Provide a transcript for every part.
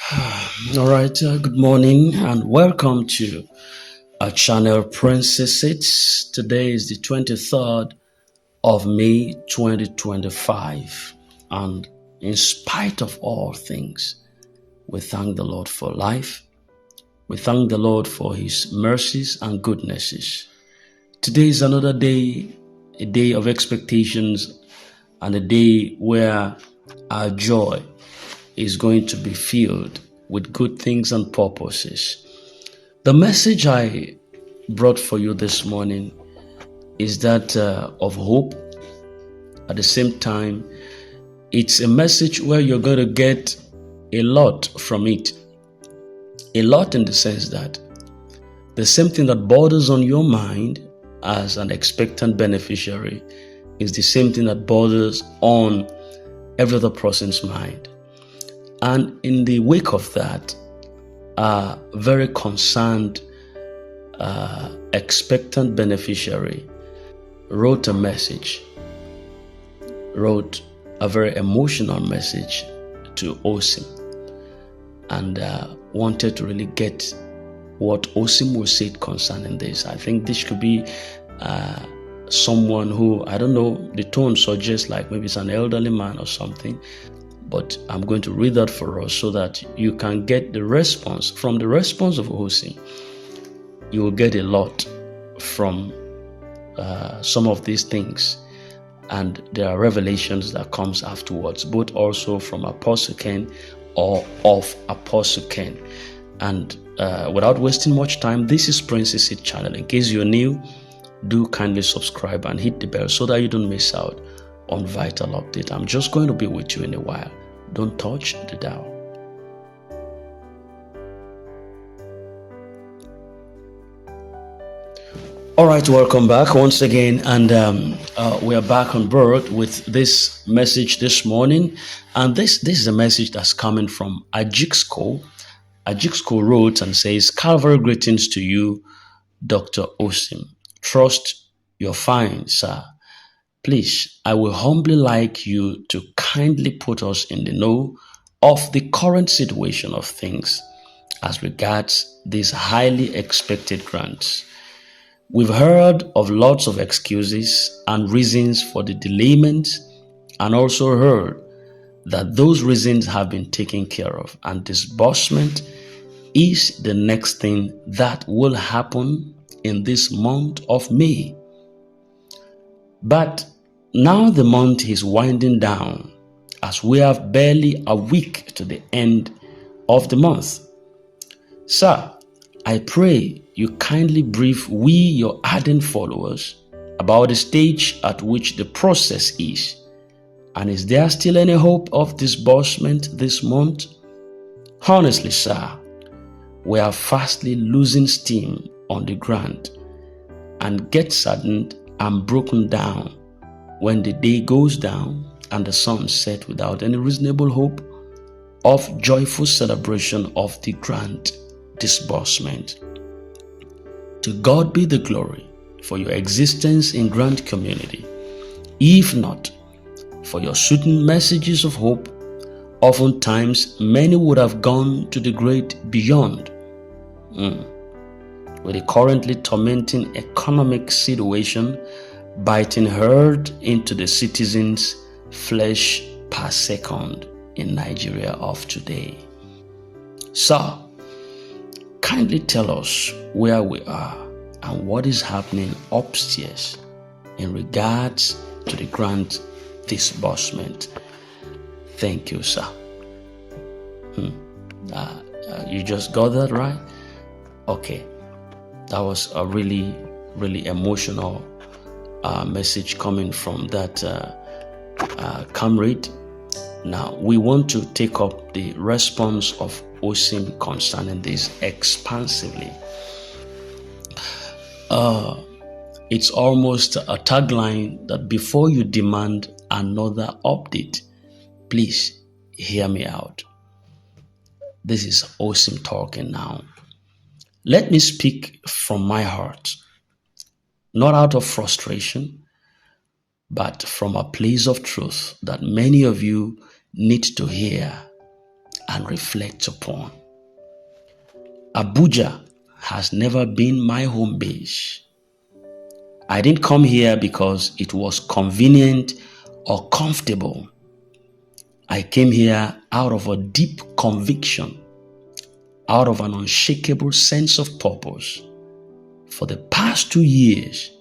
All right, good morning and welcome to our channel Princess Hits. Today is the 23rd of May 2025, and in spite of all things, we thank the Lord for life. We thank the Lord for His mercies and goodnesses. Today is another day, a day of expectations, and a day where our joy is going to be filled with good things and purposes. The message I brought for you this morning is that of hope. At the same time, it's a message where you're going to get a lot from it. A lot in the sense that the same thing that borders on your mind as an expectant beneficiary is the same thing that borders on every other person's mind. And in the wake of that, a very concerned expectant beneficiary wrote a very emotional message to Osim, and wanted to really get what Osim will say concerning this. I think this could be someone who, I don't know, the tone suggests like maybe it's an elderly man or something, but I'm going to read that for us so that you can get the response. From the response of Osim, you will get a lot from some of these things, and there are revelations that comes afterwards, both also from Apostle Ken or of Apostle Ken. And without wasting much time, this is Princess Hit channel. In case you're new, do kindly subscribe and hit the bell so that you don't miss out on vital update. I'm just going to be with you in a while. Don't touch the dial. All right, welcome back once again, and we are back on board with this message this morning. And this is a message that's coming from Ajixco. Ajixco wrote and says, "Calvary greetings to you, Dr. Osim. Trust you're fine, sir. Please, I will humbly like you to kindly put us in the know of the current situation of things as regards these highly expected grants. We've heard of lots of excuses and reasons for the delayment, and also heard that those reasons have been taken care of, and disbursement is the next thing that will happen in this month of May. But now the month is winding down as we have barely a week to the end of the month. Sir, I pray you kindly brief we, your ardent followers, about the stage at which the process is, and is there still any hope of disbursement this month? Honestly, sir, we are fastly losing steam on the grant and get saddened and broken down when the day goes down and the sun sets without any reasonable hope of joyful celebration of the grant disbursement. To God be the glory for your existence in Grant community. If not for your soothing messages of hope, oftentimes many would have gone to the great beyond. With the currently tormenting economic situation biting hard into the citizens' flesh per second in Nigeria of today. Sir, kindly tell us where we are and what is happening upstairs in regards to the grant disbursement. Thank you, sir." You just got that right? Okay. That was a really, really emotional message coming from that comrade. Now, we want to take up the response of Osim concerning this expansively. It's almost a tagline that before you demand another update, please hear me out. This is Osim talking now. Let me speak from my heart, not out of frustration, but from a place of truth that many of you need to hear and reflect upon. Abuja has never been my home base. I didn't come here because it was convenient or comfortable. I came here out of a deep conviction, out of an unshakable sense of purpose. For the past 2 years,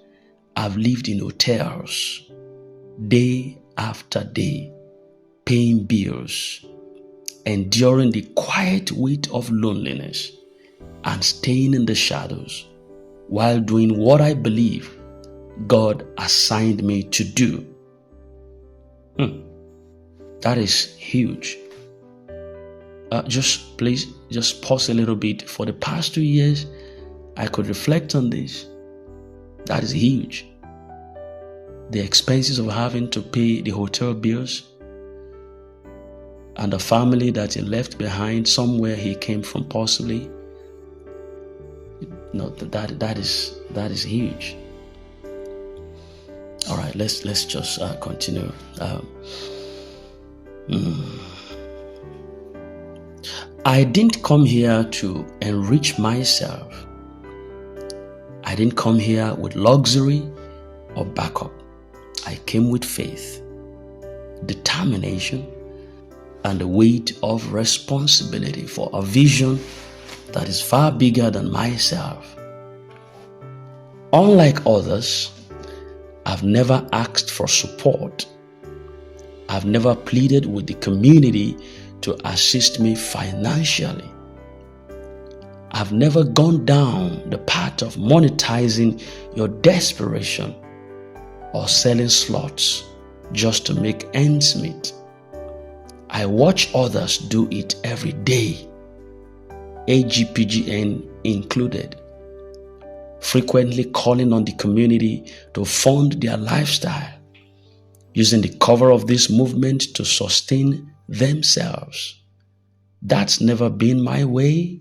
I've lived in hotels, day after day, paying bills, enduring the quiet weight of loneliness, and staying in the shadows while doing what I believe God assigned me to do. That is huge. Just pause a little bit. For the past 2 years, I could reflect on this. That is huge. The expenses of having to pay the hotel bills and the family that he left behind somewhere he came from, possibly. No, that is huge. All right, let's just continue. I didn't come here to enrich myself. I didn't come here with luxury or backup. I came with faith, determination, and the weight of responsibility for a vision that is far bigger than myself. Unlike others, I've never asked for support. I've never pleaded with the community to assist me financially. I've never gone down the path of monetizing your desperation or selling slots just to make ends meet. I watch others do it every day, AGPGN included, frequently calling on the community to fund their lifestyle, using the cover of this movement to sustain themselves. That's never been my way.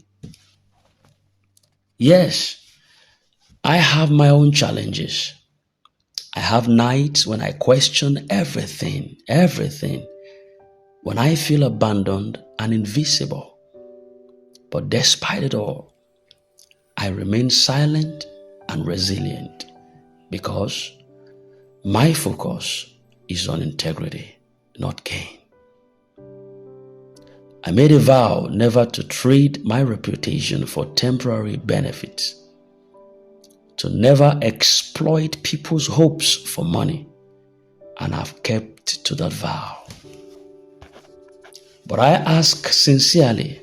Yes, I have my own challenges. I have nights when I question everything, when I feel abandoned and invisible. But despite it all, I remain silent and resilient because my focus is on integrity, not gain. I made a vow never to trade my reputation for temporary benefits, to never exploit people's hopes for money, and I've kept to that vow. But I ask sincerely,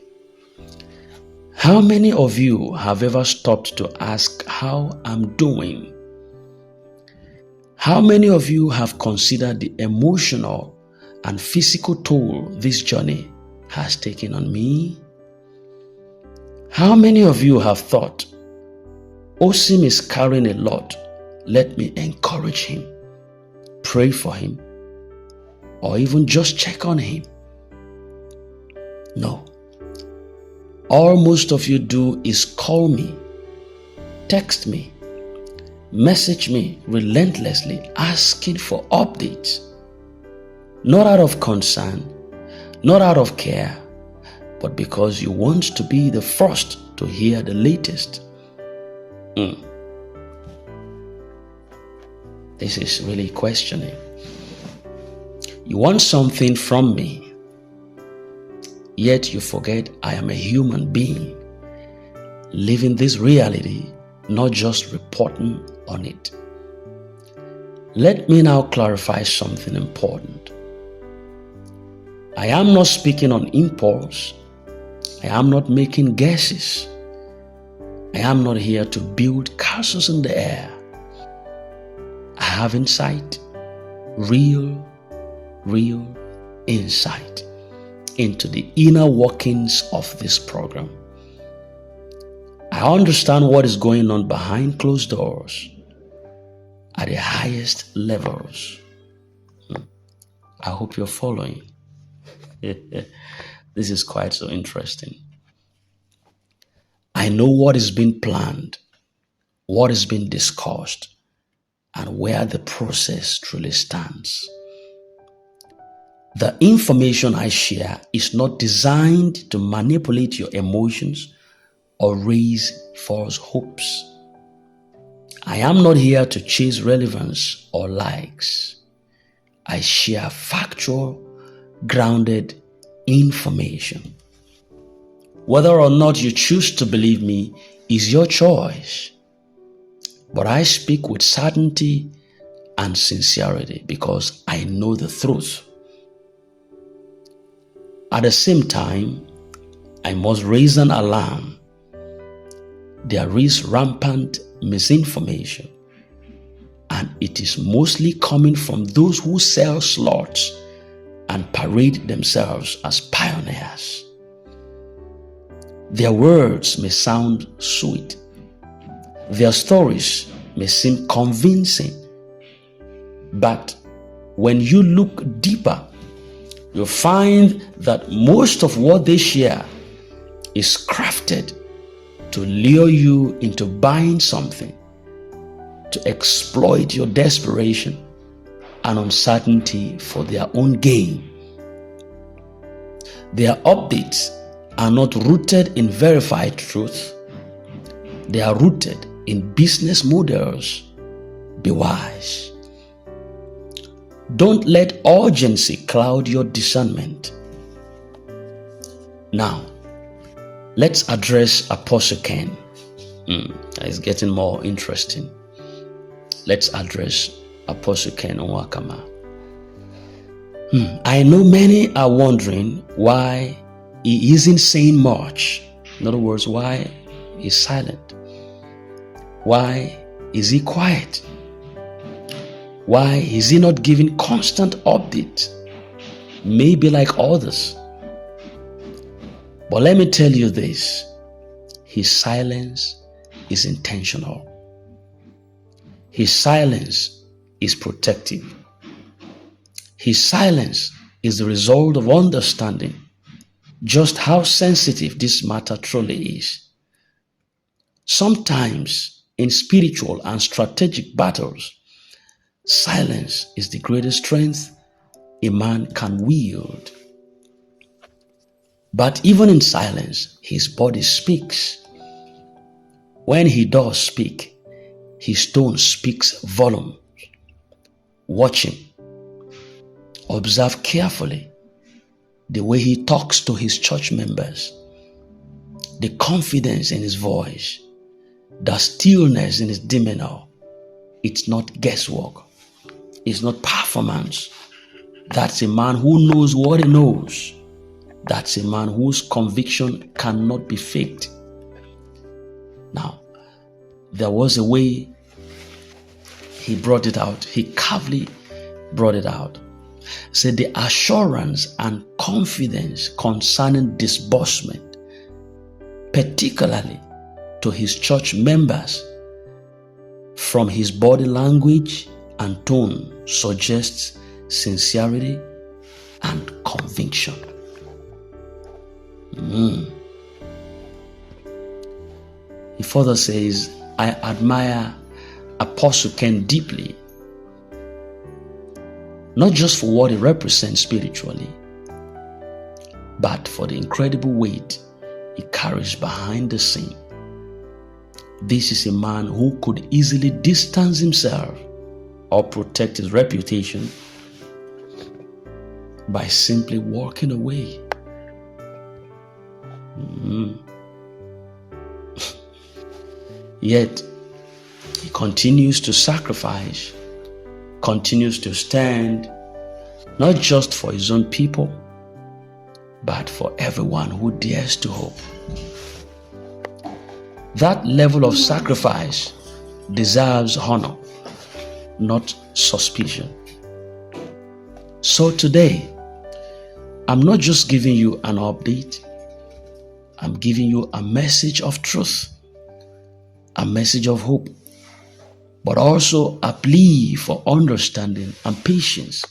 how many of you have ever stopped to ask how I'm doing? How many of you have considered the emotional and physical toll this journey has taken on me? How many of you have thought, Osim is carrying a lot, let me encourage him, pray for him, or even just check on him? No. All most of you do is call me, text me, message me relentlessly asking for updates. Not out of concern, not out of care, but because you want to be the first to hear the latest. This is really questioning. You want something from me, yet you forget I am a human being, living this reality, not just reporting on it. Let me now clarify something important. I am not speaking on impulse. I am not making guesses. I am not here to build castles in the air. I have insight, real insight into the inner workings of this program. I understand what is going on behind closed doors at the highest levels. I hope you're following. This is quite so interesting. I know what is being planned, what is being discussed, and where the process truly stands. The information I share is not designed to manipulate your emotions or raise false hopes. I am not here to chase relevance or likes. I share factual, grounded information. Whether or not you choose to believe me is your choice. But I speak with certainty and sincerity because I know the truth. At the same time, I must raise an alarm. There is rampant misinformation, and it is mostly coming from those who sell slots and parade themselves as pioneers. Their words may sound sweet. Their stories may seem convincing. But when you look deeper, you'll find that most of what they share is crafted to lure you into buying something, to exploit your desperation and uncertainty for their own gain. Their updates are not rooted in verified truth. They are rooted in business models. Be wise. Don't let urgency cloud your discernment. Now, let's address Apostle Ken. It's getting more interesting. Let's address Apostle Ken Onwakama. I know many are wondering why he isn't saying much. In other words, why he's silent. Why is he quiet? Why is he not giving constant updates? Maybe like others. But let me tell you this. His silence is intentional. His silence is protective. His silence is the result of understanding just how sensitive this matter truly is. Sometimes in spiritual and strategic battles, silence is the greatest strength a man can wield. But even in silence, his body speaks. When he does speak, his tone speaks volume. Watch him. Observe carefully the way he talks to his church members, the confidence in his voice, the stillness in his demeanor. It's not guesswork. It's not performance. That's a man who knows what he knows. That's a man whose conviction cannot be faked. Now, there was a way he brought it out. He carefully brought it out. Said the assurance and confidence concerning disbursement, particularly to his church members, from his body language and tone suggests sincerity and conviction. He further says, I admire Apostle Ken deeply, not just for what he represents spiritually, but for the incredible weight he carries behind the scene. This is a man who could easily distance himself or protect his reputation by simply walking away. Yet, he continues to sacrifice, continues to stand, not just for his own people, but for everyone who dares to hope. That level of sacrifice deserves honor, not suspicion. So today, I'm not just giving you an update, I'm giving you a message of truth, a message of hope, but also a plea for understanding and patience.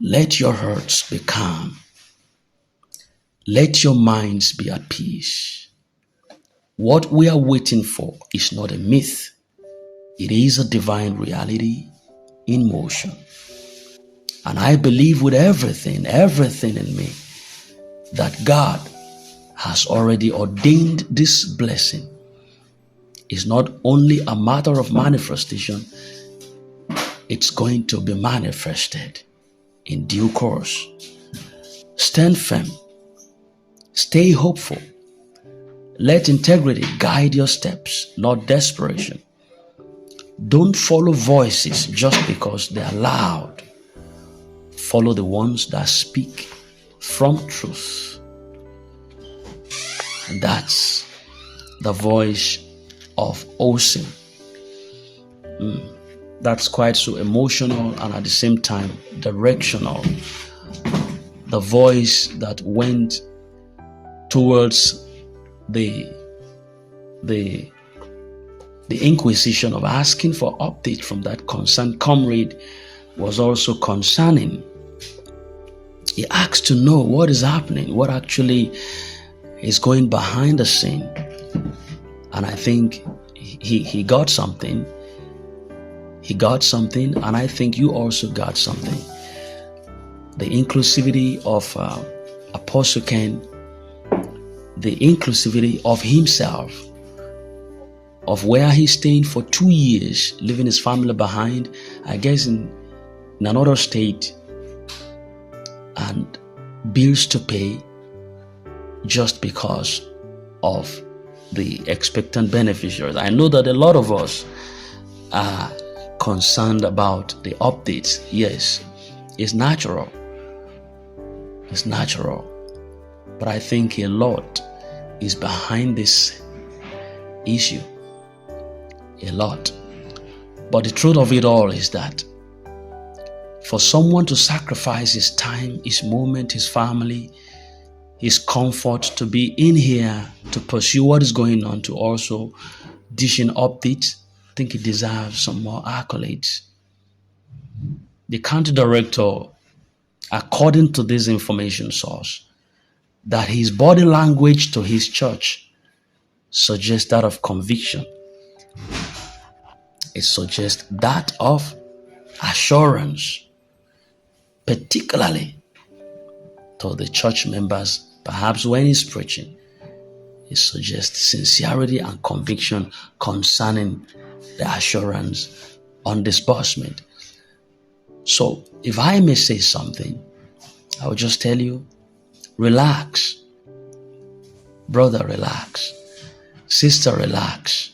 Let your hearts be calm. Let your minds be at peace. What we are waiting for is not a myth. It is a divine reality in motion. And I believe with everything in me, that God has already ordained this blessing. It's not only a matter of manifestation, it's going to be manifested in due course. Stand firm. Stay hopeful. Let integrity guide your steps, not desperation. Don't follow voices just because they are loud. Follow the ones that speak from truth. And that's the voice of Osim. That's quite so emotional and at the same time directional. The voice that went towards the inquisition of asking for update from that concerned comrade was also concerning. He asked to know what is happening, what actually is going behind the scene. And I think he got something. He got something, and I think you also got something. The inclusivity of Apostle Ken, the inclusivity of himself, of where he's staying for 2 years, leaving his family behind, I guess in another state, and bills to pay just because of the expectant beneficiaries. I know that a lot of us are concerned about the updates. Yes, it's natural. It's natural. But I think a lot is behind this issue. A lot. But the truth of it all is that for someone to sacrifice his time, his moment, his family, his comfort to be in here to pursue what is going on, to also dish in updates, I think he deserves some more accolades. The county director, according to this information source, that his body language to his church suggests that of conviction. It suggests that of assurance, particularly to the church members. Perhaps when he's preaching, it suggests sincerity and conviction concerning the assurance on disbursement. So if I may say something, I will just tell you, relax. Brother, relax. Sister, relax.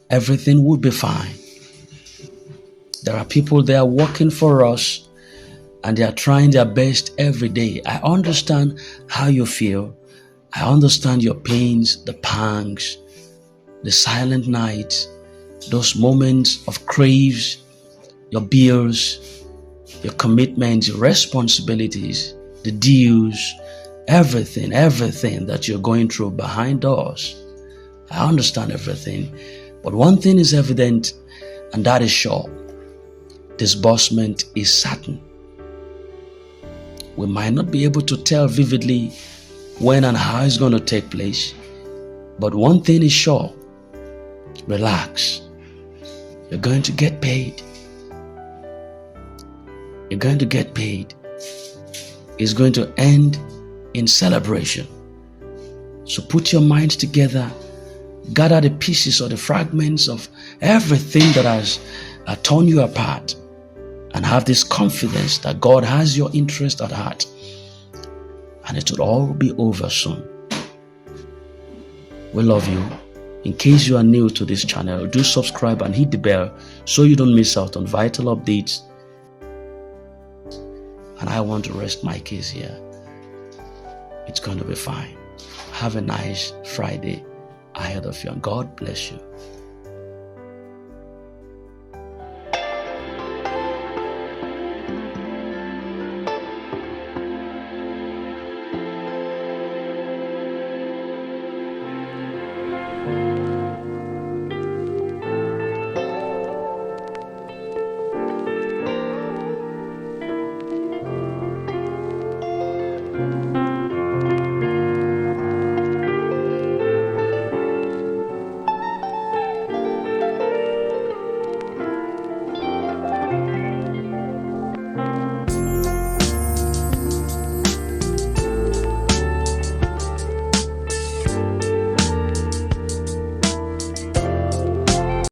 Everything will be fine. There are people there working for us, and they are trying their best every day. I understand how you feel. I understand your pains, the pangs, the silent nights, those moments of craves, your bills, your commitments, your responsibilities, the dues, everything that you're going through behind doors. I understand everything. But one thing is evident, and that is sure. Disbursement is certain. We might not be able to tell vividly when and how it's going to take place, but one thing is sure. Relax. You're going to get paid. You're going to get paid. It's going to end in celebration. So put your minds together, gather the pieces or the fragments of everything that has torn you apart, and have this confidence that God has your interest at heart, and it will all be over soon. We love you. In case you are new to this channel, do subscribe and hit the bell so you don't miss out on vital updates. And I want to rest my case here. It's going to be fine. Have a nice Friday ahead of you, and God bless you.